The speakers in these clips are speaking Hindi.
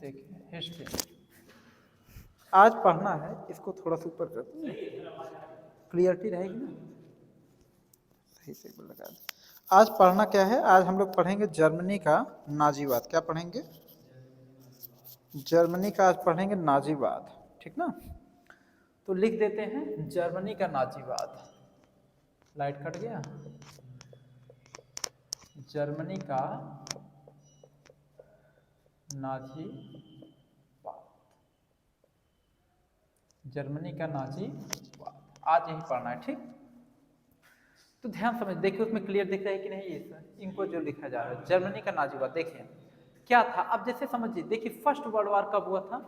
देखिए हिस्ट्री आज पढ़ना है, इसको थोड़ा सा ऊपर कर दूँ, क्लियरिटी रहेगी ना, सही से लगा दे। आज पढ़ना क्या है, आज हम लोग पढ़ेंगे जर्मनी का नाजीवाद। क्या पढ़ेंगे? जर्मनी का आज पढ़ेंगे नाजीवाद, ठीक ना। तो लिख देते हैं जर्मनी का नाजीवाद। लाइट कट गया। जर्मनी का नाजीवाद, जर्मनी का नाजीवाद आज यही पढ़ना है, ठीक। तो ध्यान समझ, देखिए उसमें क्लियर दिख रहा है कि नहीं, ये सर इनको जो लिखा जा रहा है जर्मनी का नाजीवाद। देखिए क्या था, अब जैसे समझिए, देखिए फर्स्ट वर्ल्ड वार कब हुआ था?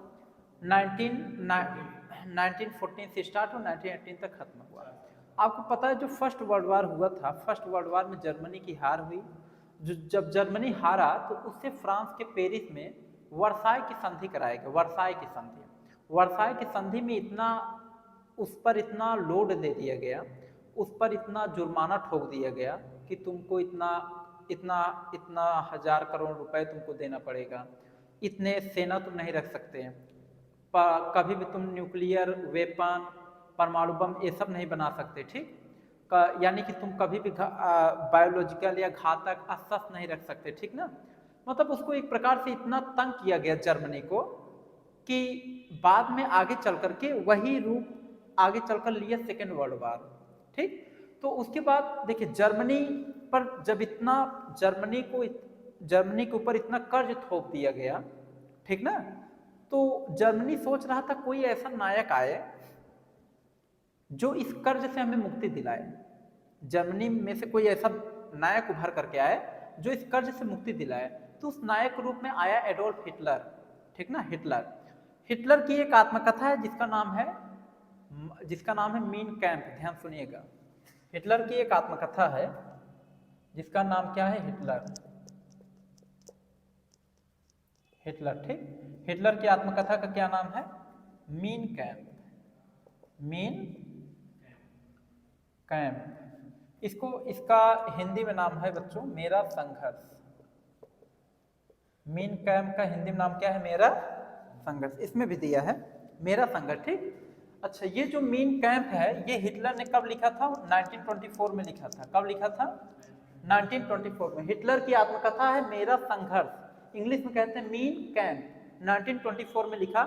1914 से स्टार्ट और 1918 तक खत्म हुआ। आपको पता है जो फर्स्ट वर्ल्ड वार हुआ था, फर्स्ट वर्ल्ड वार में जर्मनी की हार हुई। जब जर्मनी हारा तो उससे फ्रांस के पेरिस में वर्साई की संधि कराया गया। वर्साई की संधि, वर्साई की संधि में इतना उस पर इतना लोड दे दिया गया, उस पर इतना जुर्माना ठोक दिया गया कि तुमको इतना इतना इतना 1000 करोड़ रुपए तुमको देना पड़ेगा, इतने सेना तुम नहीं रख सकते, कभी भी तुम न्यूक्लियर वेपन, परमाणु बम ये सब नहीं बना सकते, ठीक। यानी कि तुम कभी भी बायोलॉजिकल या घातक अस्त्र नहीं रख सकते, ठीक ना। मतलब उसको एक प्रकार से इतना तंग किया गया जर्मनी को कि बाद में आगे चल करके वही रूप आगे चलकर लिया सेकेंड वर्ल्ड वार, ठीक। तो उसके बाद देखिए जर्मनी पर जब इतना जर्मनी के ऊपर इतना कर्ज थोप दिया गया, ठीक ना, तो जर्मनी सोच रहा था कोई ऐसा नायक आए जो इस कर्ज से हमें मुक्ति दिलाए। जर्मनी में से कोई ऐसा नायक उभर करके आए जो इस कर्ज से मुक्ति दिलाए। तो उस नायक के रूप में आया एडोल्फ हिटलर, ठीक ना। हिटलर की एक आत्मकथा है जिसका नाम है मीन कैंप। ध्यान सुनिएगा, हिटलर की एक आत्मकथा है जिसका नाम क्या है? हिटलर, ठीक। हिटलर की आत्मकथा का क्या नाम है? Mean camp, mean camp. इसका हिंदी में नाम है बच्चों मेरा संघर्ष। मीन कैंप का हिंदी में नाम क्या है? मेरा संघर्ष। इसमें भी दिया है मेरा संघर्ष, ठीक। अच्छा, ये जो मीन कैंप है ये हिटलर ने कब लिखा था? 1924 में लिखा था। कब लिखा था? 1924 में। हिटलर की आत्मकथा है मेरा संघर्ष, इंग्लिश में कहते हैं मीन कैंप। 1924 में लिखा।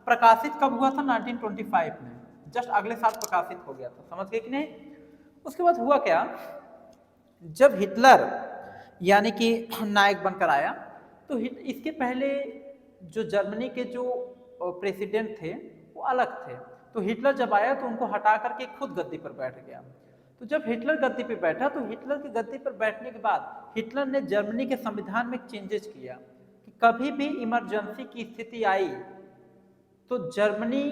प्रकाशित कब हुआ था? 1925 में, जस्ट अगले साल प्रकाशित हो गया था। समझ गए कि नहीं? उसके बाद हुआ क्या, जब हिटलर यानी कि नायक बनकर आया तो इसके पहले जो जर्मनी के जो प्रेसिडेंट थे वो अलग थे। तो हिटलर जब आया तो उनको हटा करके खुद गद्दी पर बैठ गया। तो जब हिटलर गद्दी पर बैठा तो हिटलर की गद्दी पर बैठने के बाद हिटलर ने जर्मनी के संविधान में चेंजेस किया कि कभी भी इमरजेंसी की स्थिति आई तो जर्मनी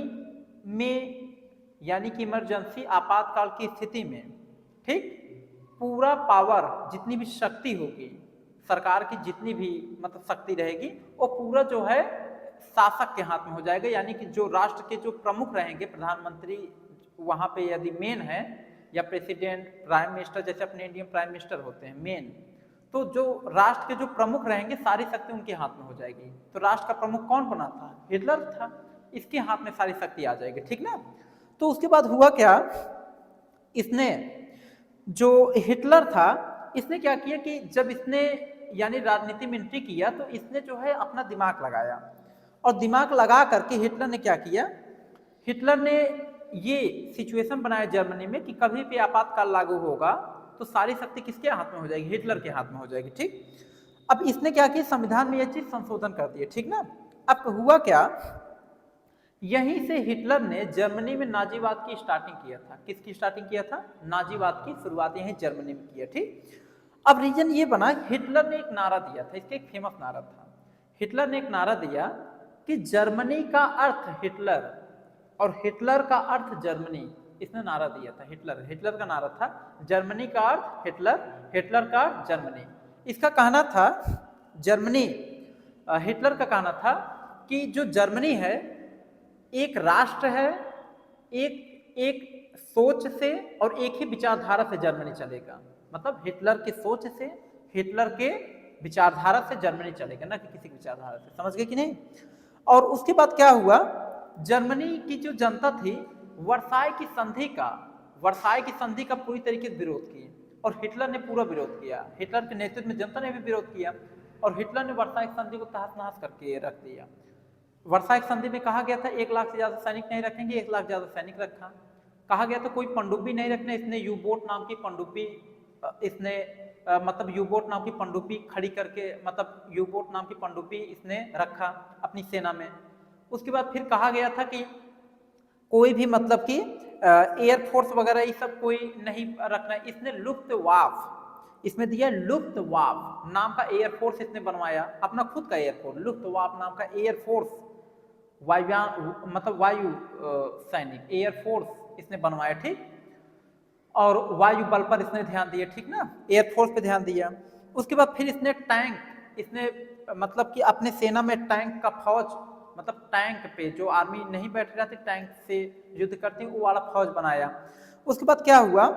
में यानी कि इमरजेंसी आपातकाल की स्थिति में, ठीक, पूरा पावर जितनी भी शक्ति होगी सरकार की, जितनी भी मतलब शक्ति रहेगी वो पूरा जो है शासक के हाथ में हो जाएगा। यानी कि जो राष्ट्र के जो प्रमुख रहेंगे, प्रधानमंत्री वहां पे यदि मेन है, या प्रेसिडेंट, प्राइम मिनिस्टर, जैसे अपने इंडियन प्राइम मिनिस्टर होते हैं मेन, तो जो राष्ट्र के जो प्रमुख रहेंगे सारी शक्ति उनके हाथ में हो जाएगी। तो राष्ट्र का प्रमुख कौन बना था? हिटलर था। इसके हाथ में सारी शक्ति आ जाएगी, ठीक ना। तो उसके बाद हुआ क्या, इसने जो हिटलर था इसने क्या किया कि जब इसने यानी राजनीति में एंट्री किया तो इसने जो है अपना दिमाग लगाया, और दिमाग लगा करके हिटलर ने क्या किया, हिटलर ने ये सिचुएशन बनाया जर्मनी में कि कभी भी आपातकाल लागू होगा तो सारी शक्ति किसके हाथ में हो जाएगी? हिटलर के हाथ में हो जाएगी, ठीक। अब इसने क्या किया, संविधान में यह चीज संशोधन कर दिया, ठीक ना। अब हुआ क्या, यहीं से हिटलर ने जर्मनी में नाजीवाद की स्टार्टिंग किया था। किसकी स्टार्टिंग किया था? नाजीवाद की शुरुआत यहीं जर्मनी में किया, ठीक। अब रीजन ये बना, हिटलर ने एक नारा दिया था, इसका एक फेमस नारा था। हिटलर ने एक नारा दिया कि जर्मनी का अर्थ हिटलर और हिटलर का अर्थ जर्मनी। इसने नारा दिया था, हिटलर का नारा था जर्मनी का अर्थ हिटलर, हिटलर का अर्थ जर्मनी। इसका कहना था जर्मनी, हिटलर का कहना था कि जो जर्मनी है एक राष्ट्र है, एक सोच से और एक ही विचारधारा से जर्मनी चलेगा। मतलब हिटलर की सोच से, हिटलर के विचारधारा से जर्मनी चलेगा, ना कि किसी विचारधारा से। समझ गए कि नहीं? और उसके बाद क्या हुआ, जर्मनी की जो जनता थी वर्साई की संधि का पूरी तरीके से विरोध किए, और हिटलर ने पूरा विरोध किया। हिटलर के नेतृत्व में जनता ने भी विरोध किया, और हिटलर ने वर्साई की संधि को तहस नहस करके रख दिया। वर्साई की संधि में कहा गया था 1 लाख से ज्यादा सैनिक नहीं रखेंगे, 1 लाख ज्यादा सैनिक रखा। कहा गया था कोई पनडुब्बी नहीं रखना, इसने यू बोट नाम की पनडुब्बी मतलब यू बोट नाम की पनडुब्बी खड़ी करके, मतलब यू बोट नाम की पनडुब्बी इसने रखा अपनी सेना में। उसके बाद फिर कहा गया था कि कोई भी मतलब कि एयरफोर्स वगैरह ये सब कोई नहीं रखना, इसने लुफ्तवाफ इसमें दिया, लुफ्तवाफ नाम का एयरफोर्स इसने बनवाया, अपना खुद का एयरफोर्स, लुफ्तवाफ नाम का एयरफोर्स, वायुयान मतलब वायु सैनिक एयरफोर्स इसने बनवाया, ठीक। और वायु बल पर इसने ध्यान दिया, ठीक ना, एयरफोर्स पे ध्यान दिया। उसके बाद फिर इसने टैंक, इसने मतलब कि अपने सेना में टैंक का फौज, मतलब टैंक पे जो आर्मी नहीं बैठ रहा थी, टैंक से युद्ध करती वो वाला फौज बनाया। उसके बाद क्या हुआ,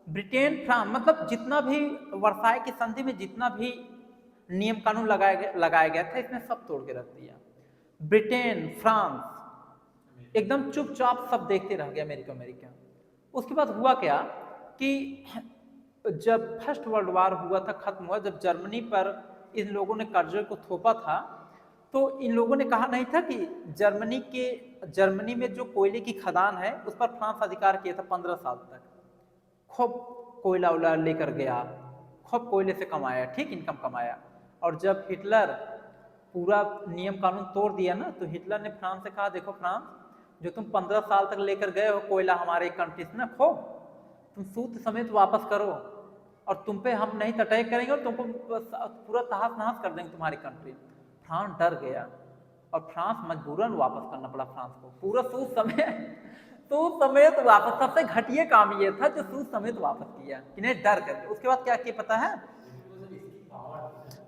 ब्रिटेन फ्रांस मतलब जितना भी वर्साई की संधि में जितना भी नियम कानून लगाया गया था, इसने सब तोड़ के रख दिया। ब्रिटेन फ्रांस एकदम चुपचाप सब देखते रह गया, अमेरिका। उसके बाद हुआ क्या कि जब फर्स्ट वर्ल्ड वार हुआ था, खत्म हुआ, जब जर्मनी पर इन लोगों ने कर्जे को थोपा था, तो इन लोगों ने कहा नहीं था कि जर्मनी में जो कोयले की खदान है उस पर फ्रांस अधिकार किया था 15 साल तक, खूब कोयला उला लेकर गया, खूब कोयले से कमाया, ठीक, इनकम कमाया। और जब हिटलर पूरा नियम कानून तोड़ दिया ना, तो हिटलर ने फ्रांस से कहा, देखो फ्रांस, जो तुम 15 साल तक लेकर गए हो कोयला हमारे कंट्री से ना, खूब तुम सूद समेत वापस करो, और तुम पे हम नहीं अटैक करेंगे, और तुमको पूरा तहस नहस कर देंगे तुम्हारी कंट्री। फ्रांस डर गया, और फ्रांस मजबूरन वापस करना पड़ा फ्रांस को, पूरा सूद समेत वापस। सबसे घटिया काम ये था जो सूद समेत वापस किया, इन्हें डर करके। उसके बाद क्या किया पता है,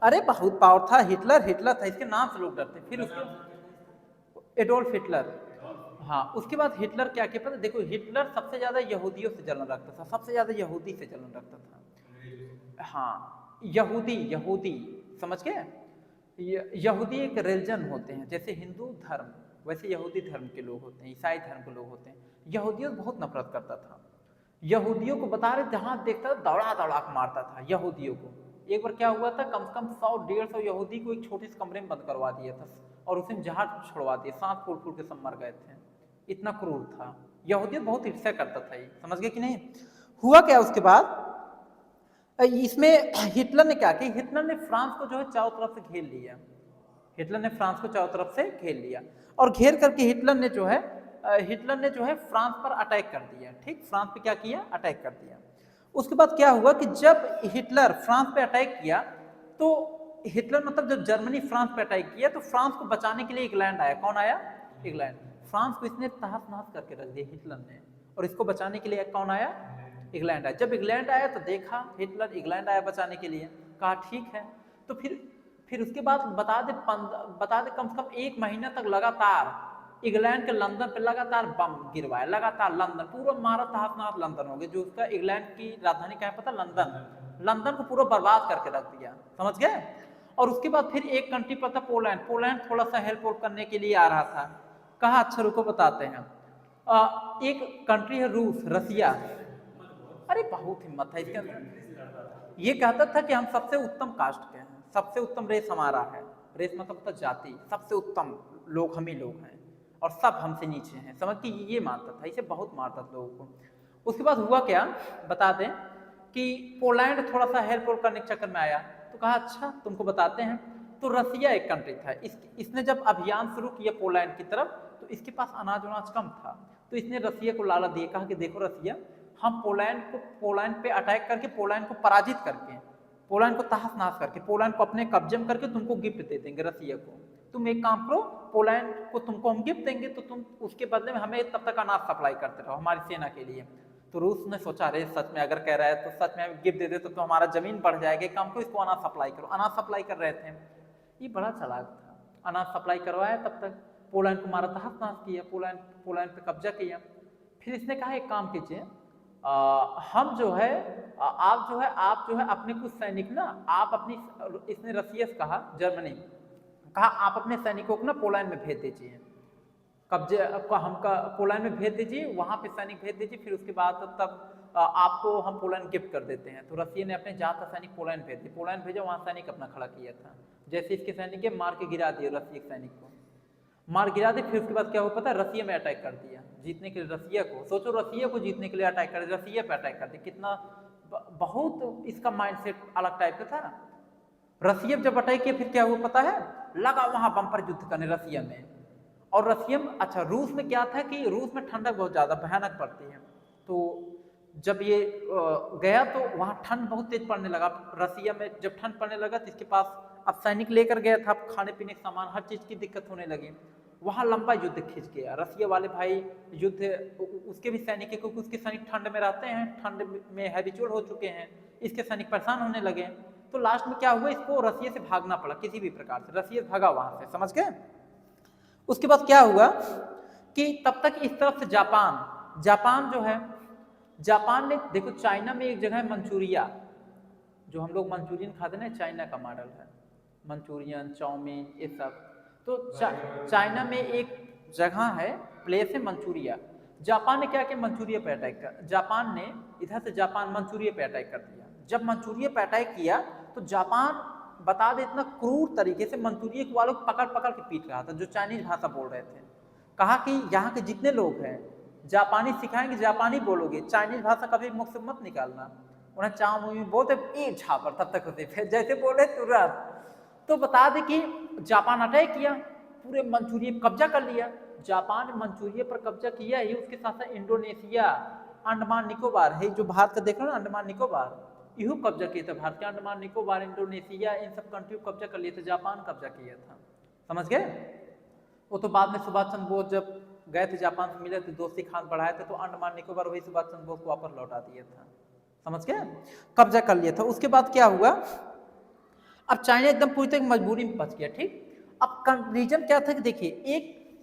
अरे बहुत पावर था, हिटलर था, इसके नाम से लोग डरते। फिर उसके एडोल्फ हिटलर, हाँ, उसके बाद हिटलर क्या किया पता, देखो हिटलर सबसे ज्यादा यहूदियों से जलन रखता था, सबसे ज्यादा यहूदी से जलन रखता था। हाँ, यहूदी समझ गए, यहूदी एक रिलीजन होते हैं, जैसे हिंदू धर्म वैसे यहूदी धर्म के लोग होते हैं, ईसाई धर्म के लोग होते हैं। यहूदियों को बहुत नफरत करता था, यहूदियों को बता रहे जहां देखता था दौड़ा दौड़ा के मारता था यहूदियों को। एक बार क्या हुआ था, कम से कम 100-150 यहूदी को एक छोटे से कमरे में बंद करवा दिया था, और उसे जहाज छोड़वा दिया, सांस फूल फूल के सब मर गए थे, इतना क्रूर था। यहूदी बहुत ईर्ष्या करता था ये, समझ गए कि नहीं। हुआ क्या उसके बाद, इसमें हिटलर ने क्या किया, हिटलर ने फ्रांस को जो है चारों तरफ से घेर लिया, हिटलर ने फ्रांस को चारों तरफ से घेर लिया, और घेर करके हिटलर ने जो है फ्रांस पर अटैक कर दिया, ठीक, फ्रांस पे क्या किया, अटैक कर दिया। उसके बाद क्या हुआ कि जब हिटलर फ्रांस पे अटैक किया, तो हिटलर मतलब जब जर्मनी फ्रांस पे अटैक किया, तो फ्रांस को बचाने के लिए इंग्लैंड आया। कौन आया, इंग्लैंड। फ्रांस को इसने तहस नहस करके रख दिया हिटलर ने, और इसको बचाने के लिए कौन आया, इंग्लैंड आया। जब इंग्लैंड आया तो देखा हिटलर इंग्लैंड आया बचाने के लिए, कहा ठीक है। तो फिर उसके बाद बता दे कम से कम 1 महीना तक लगातार इंग्लैंड के लंदन पे लगातार बम गिरवाया, लगातार लंदन पूरा मारा, तहस नहस लंदन हो गया, जो उसका इंग्लैंड की राजधानी क्या है पता, लंदन को पूरा बर्बाद करके रख दिया, समझ गए। और उसके बाद फिर एक कंट्री पर था पोलैंड थोड़ा सा हेल्प करने के लिए आ रहा था, कहा अच्छा रुको बताते हैं। एक कंट्री है रूस, रसिया, अरे बहुत हिम्मत है इसके अंदर, ये कहता था कि हम सबसे उत्तम कास्ट के हैं, सबसे उत्तम रेस हमारा है, रेस मतलब तो जाति, सबसे उत्तम लोग हम ही लोग हैं, और सब हमसे नीचे हैं, समझ के ये मानता था, इसे बहुत मारता था लोगों को। उसके बाद हुआ क्या बता दें कि पोलैंड थोड़ा सा हेल्प करने के चक्कर में आया, तो कहा अच्छा तुमको बताते हैं। तो रसिया एक कंट्री था, इसने जब अभियान शुरू किया पोलैंड की तरफ, तो इसके पास अनाज वनाज कम था, तो इसने रसिया को लालच दिया, कहा कि देखो रसिया, हम पोलैंड पे अटैक करके, पोलैंड को पराजित करके, पोलैंड को तहस नहस करके, पोलैंड को अपने कब्जे में करके तुमको गिफ्ट दे देंगे रसिया को। तुम एक काम करो, पोलैंड को तुमको हम गिफ्ट देंगे, तो तुम उसके बदले में हमें तब तक अनाज सप्लाई करते रहो हमारी सेना के लिए। तो रूस ने सोचा अरे सच में अगर कह रहा है तो सच में गिफ्ट दे दे तो हमारा जमीन बढ़ जाएगा, काम को इसको अनाज सप्लाई करो। अनाज सप्लाई कर रहे थे, ये बड़ा चालाक था, अनाज सप्लाई करवाया, तब तक पोलैंड को मारा, तहस नहस किया, पोलैंड पे कब्जा किया। फिर इसने कहा एक काम कीजिए, हम जो है आप जो है अपने कुछ सैनिक ना, आप अपनी, इसने रसिया से कहा, जर्मनी कहा आप अपने सैनिकों को ना पोलैंड में भेज दीजिए, कब्जे हमका पोलैंड में भेज दीजिए, वहां पे सैनिक भेज दीजिए, फिर उसके बाद तब आपको हम पोलैंड गिफ्ट कर देते हैं। तो रसिया ने अपने ज्यादा सैनिक पोलैंड भेज दिए, पोलैंड भेजा, वहां सैनिक अपना खड़ा किया था। जैसे इसके सैनिक के मार के गिरा दिए, रसिया के सैनिक को मार गिरा दिए। फिर उसके बाद क्या हुआ पता है, रसिया में अटैक कर दिया जीतने के लिए। रसिया को सोचो, रसिया को जीतने के लिए अटैक कर, रसिया पे अटैक कर दिया। कितना बहुत इसका माइंडसेट अलग टाइप का था। रसिया जब अटैक किया फिर क्या हुआ पता है, लगा वहां बम्पर युद्ध करने रसिया में। और रसिया में, अच्छा रूस में क्या था कि रूस में ठंडक बहुत ज्यादा भयानक पड़ती है। तो जब ये गया तो वहां ठंड बहुत तेज पड़ने लगा। रसिया में जब ठंड पड़ने लगा तो इसके पास अब सैनिक लेकर गया था, खाने पीने का सामान, हर चीज की दिक्कत होने लगी। वहां लंबा युद्ध खिंच गया। रसिया वाले भाई युद्ध, उसके भी सैनिक, क्योंकि उसके सैनिक ठंड में रहते हैं, ठंड में हैबिचुअल हो चुके हैं, इसके सैनिक परेशान होने लगे। तो लास्ट में क्या हुआ, इसको रसिया से भागना पड़ा किसी भी प्रकार से, रसिया भागा वहां से, समझ गए। उसके बाद क्या हुआ कि तब तक इस तरफ से जापान जो है, जापान ने देखो, चाइना में एक जगह है मंचूरिया, जो हम लोग मंचूरियन खाते हैं ना, चाइना का मॉडल है मंचूरियन, चाउमीन, ये सब। तो चाइना में एक जगह है, प्लेस है मंचूरिया। जापान ने क्या किया, मंचूरिया पे अटैक कर, जापान ने इधर से जापान मंचूरिया पे अटैक कर दिया। जब मंचूरिया पे अटैक किया तो जापान, बता दे, इतना क्रूर तरीके से मंचूरिया वालों को पकड़ पकड़ के पीट रहा था, जो चाइनीज भाषा बोल रहे थे। कहा कि यहाँ के जितने लोग हैं जापानी सिखाएंगे, जापानी बोलोगे, चाइनीज भाषा कभी मुख से मत निकालना। उन्हें चाम बोलते एक झापर तब तक होते, फिर जैसे बोले तुरंत। तो बता दे कि जापान अटैक किया, पूरे मंचूरिया पर कब्जा कर लिया। जापान ने मंचूरिया पर कब्जा किया ही, उसके साथ साथ इंडोनेशिया, अंडमान निकोबार है जो भारत का देख रहे हो ना, अंडमान निकोबार, यू कब्जा किया था। भारत के अंडमान निकोबार, इंडोनेशिया, इन सब कंट्री को कब्जा कर लिए थे, जापान कब्जा किया था, समझ गए। वो तो बाद में सुभाष चंद्र बोस जब गए थे जापान से मिले थे, दोस्ती खान बढ़ाए थे, तो अंडमान निकोबार वही सुभाष चंद्र बोस को वापस लौटा दिया था, समझ गए, कब्जा कर लिया था। उसके बाद क्या हुआ, अब चाइना एकदम पूरी तरह मजबूरी में फंस गया, ठीक। अब रीजन क्या था कि देखिए,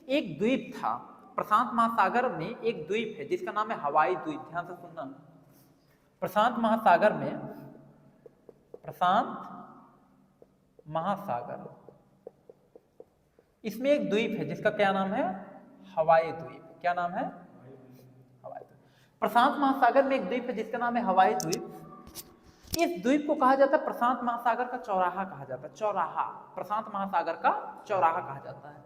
एक द्वीप था प्रशांत महासागर में, एक द्वीप है जिसका नाम है हवाई द्वीप, ध्यान से सुनना। प्रशांत महासागर में, प्रशांत महासागर, इसमें एक द्वीप है जिसका क्या नाम है, हवाई द्वीप। क्या नाम है, हवाई द्वीप। प्रशांत महासागर में एक द्वीप है जिसका नाम है हवाई द्वीप। इस द्वीप को कहा जाता है प्रशांत महासागर का चौराहा, कहा जाता है चौराहा, प्रशांत महासागर का चौराहा कहा जाता है।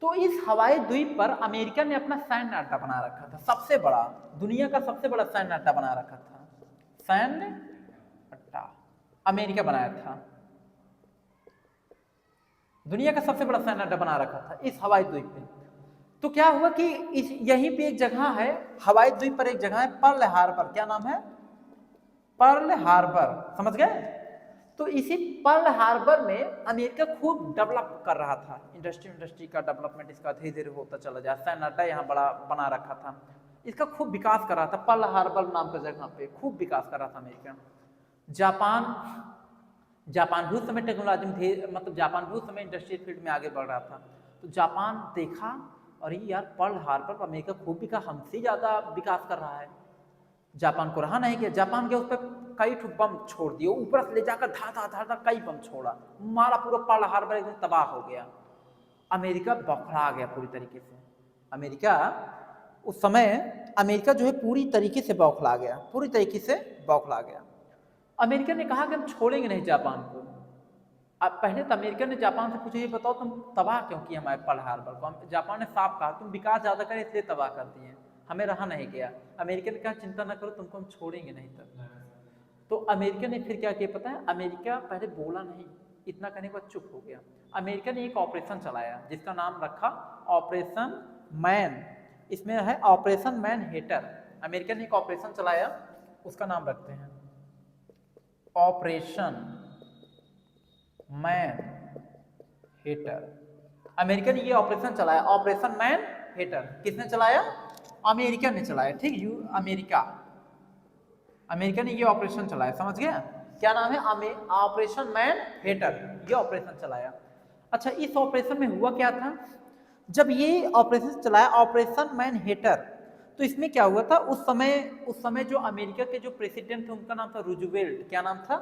तो इस हवाई द्वीप पर अमेरिका ने अपना सैन्य अड्डा बना रखा था, सबसे बड़ा, दुनिया का सबसे बड़ा सैन्य अड्डा बना रखा था, सैन्य अड्डा अमेरिका बनाया था, दुनिया का सबसे बड़ा सैन्य अड्डा बना रखा था इस हवाई द्वीप पे। तो क्या हुआ कि इस यहीं पे एक जगह है, हवाई द्वीप पर एक जगह है पर्ल हार्बर, क्या नाम है, पर्ल हार्बर, समझ गए। तो इसी पर्ल हार्बर में अमेरिका खूब डेवलप कर रहा था, इंडस्ट्री का डेवलपमेंट इसका धीरे धीरे होता चला जाए, सैन्य अड्डा यहाँ बड़ा बना रखा था, इसका खूब विकास कर रहा था। पर्ल हार्बर नाम का जगह पे खूब विकास कर रहा था अमेरिका। जापान भी उस समय टेक्नोलॉजी में, मतलब जापान भी उस समय इंडस्ट्रियल फील्ड में आगे बढ़ रहा था। तो जापान देखा, अरे यार पर्ल हार्बर पर अमेरिका खूब विकास, हमसे ज्यादा विकास कर रहा है। जापान को रहा नहीं गया, जापान के उस पर कई ठो बम छोड़ दिए, ऊपर से ले जाकर धार कई बम छोड़ा, मारा, पूरा पर्ल हार्बर एकदम तबाह हो गया। अमेरिका बौखला गया पूरी तरीके से। अमेरिका उस समय, अमेरिका जो है पूरी तरीके से बौखला गया, पूरी तरीके से बौखला गया। अमेरिका ने कहा कि हम छोड़ेंगे नहीं जापान को। अब पहले तो अमेरिका ने जापान से पूछा, ये बताओ तुम तबाह क्यों किए हमारे पर्ल हार्बर को। जापान ने साफ कहा, तुम विकास ज्यादा करे इसलिए तबाह कर दिए, हमें रहा नहीं गया। अमेरिका ने कहा चिंता न करो, तुमको हम छोड़ेंगे नहीं तक। तो अमेरिका ने फिर क्या किया पता है, अमेरिका पहले बोला नहीं, इतना करने के बाद चुप हो गया। अमेरिका ने एक ऑपरेशन चलाया जिसका नाम रखा ऑपरेशन मैन, इसमें है ऑपरेशन मैन हेटर। अमेरिका ने एक ऑपरेशन चलाया, उसका नाम रखते हैं ऑपरेशन मैन हेटर। अमेरिका ने ये ऑपरेशन चलाया, ऑपरेशन मैन हेटर। किसने चलाया, अमेरिका ने चलाया, ठीक। अमेरिका ने ये ऑपरेशन चलाया, समझ गया। क्या नाम है, ऑपरेशन मैन हेटर, ये ऑपरेशन चलाया। अच्छा, इस ऑपरेशन में हुआ क्या था, जब ये ऑपरेशन चलाया ऑपरेशन मैन हेटर, तो इसमें क्या हुआ था, उस समय जो अमेरिका के जो प्रेसिडेंट थे उनका नाम था रूजवेल्ट। क्या नाम था,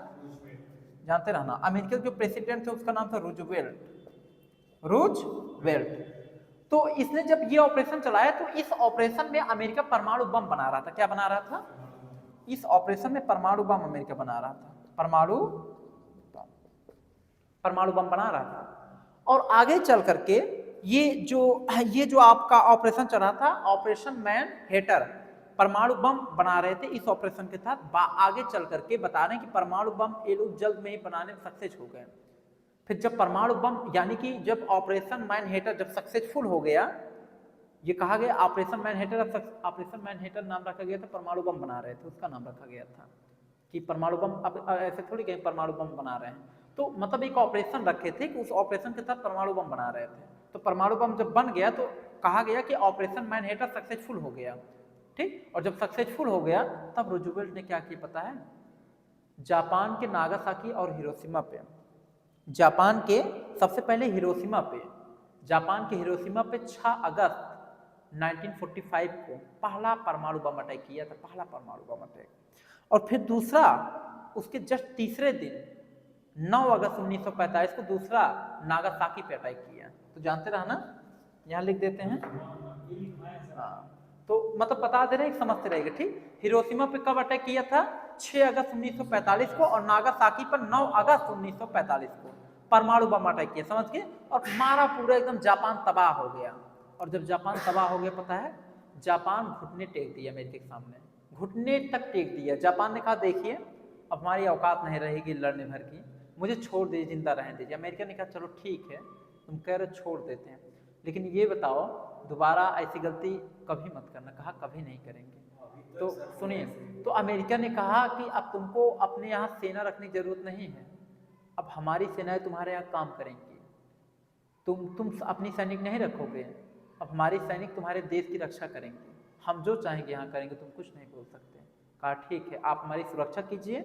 जानते रहना, अमेरिका के जो प्रेसिडेंट थे उसका नाम था रूजवेल्ट। रूजवेल्ट। तो इसने जब ये ऑपरेशन चलाया तो इस ऑपरेशन में अमेरिका परमाणु बम बना रहा था। क्या बना रहा था? इस ऑपरेशन में परमाणु बम अमेरिका बना रहा था, परमाणु बम बना रहा था। और आगे चल करके ये जो आपका ऑपरेशन चला था, ऑपरेशन मैनहट्टन, परमाणु बम बना रहे थे। इस ऑपरेशन के तहत आगे चल करके बता रहे हैं कि परमाणु बम ये लोग जल्द में ही बनाने में सक्सेस हो गए। फिर जब परमाणु बम यानी कि जब ऑपरेशन मैनहट्टन जब सक्सेसफुल हो गया, ये कहा गया ऑपरेशन मैनहट्टन नाम रखा गया था, परमाणु बम बना रहे थे उसका नाम रखा गया था कि परमाणु बम। अब ऐसे थोड़ी कहीं परमाणु बम बना रहे हैं, तो मतलब एक ऑपरेशन रखे थे कि उस ऑपरेशन के तहत परमाणु बम बना रहे थे। तो परमाणु बम जब बन गया तो कहा गया कि ऑपरेशन मैनहट्टन सक्सेसफुल हो गया, ठीक। और जब सक्सेसफुल हो गया तब रूजवेल्ट ने क्या किया पता है? जापान के नागासाकी और हिरोशिमा पे, जापान के सबसे पहले हिरोशिमा पे, जापान के हिरोशिमा पे 6 अगस्त 1945 को पहला परमाणु बम अटैक किया था, पहला परमाणु बम अटैक। और फिर दूसरा उसके जस्ट तीसरे दिन 9 अगस्त 1945 को दूसरा नागासाकी पे अटैक किया। तो जानते रहा ना, यहाँ लिख देते हैं। हाँ, तो मतलब बता दे रहे हैं, समझते रहेगा, ठीक। हिरोशिमा पे कब अटैक किया था? 6 अगस्त 1945 को, और नागासाकी पर 9 अगस्त 1945 को परमाणु बम अटैक किया, समझ गए। और मारा पूरा एकदम जापान तबाह हो गया। और जब जापान तबाह हो गया पता है, जापान घुटने टेक दिया अमेरिका के सामने, घुटने तक टेक दिया। जापान ने कहा देखिए अब हमारी औकात नहीं रहेगी लड़ने भर की, मुझे छोड़ दीजिए, जिंदा रहने दीजिए। अमेरिका ने कहा चलो ठीक है, तुम कह रहे छोड़ देते हैं, लेकिन ये बताओ दोबारा ऐसी गलती कभी मत करना। कहा कभी नहीं करेंगे। तो सुनिए, तो अमेरिका ने कहा कि अब तुमको अपने यहाँ सेना रखने की जरूरत नहीं है, अब हमारी सेनाएं तुम्हारे यहाँ काम करेंगी। तुम अपनी सैनिक नहीं रखोगे, अब हमारी सैनिक तुम्हारे देश की रक्षा करेंगे, हम जो चाहेंगे यहाँ करेंगे, तुम कुछ नहीं बोल सकते। कहा ठीक है, आप हमारी सुरक्षा कीजिए